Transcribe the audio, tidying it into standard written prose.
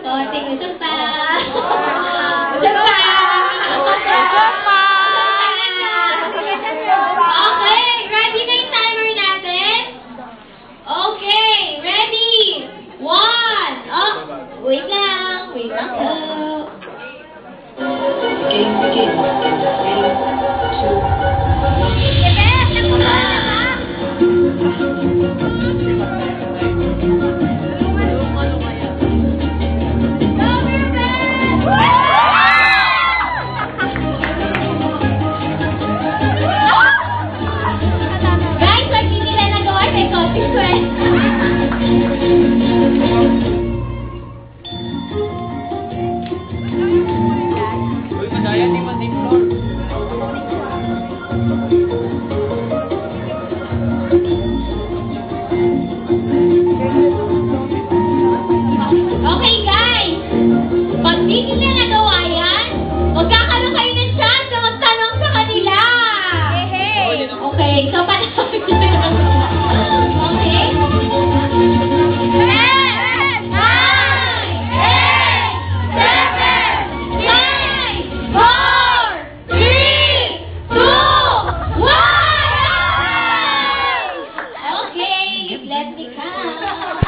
Konting usap pa. Usap pa. Okay, ready na yung timer natin? Okay, ready? 1. Oh, wait lang po. Guys, pag hindi nila nagawa, may consequence. Uy, madaya, di man din floor. Okay, guys. Pag di nila nagawa yan, magkakaroon kayo ng chance na magtanong sa kanila. Okay, so panahon. Okay? 10, 9, 8, 7, 5, 4, 3, 2, 1! Okay, let me count.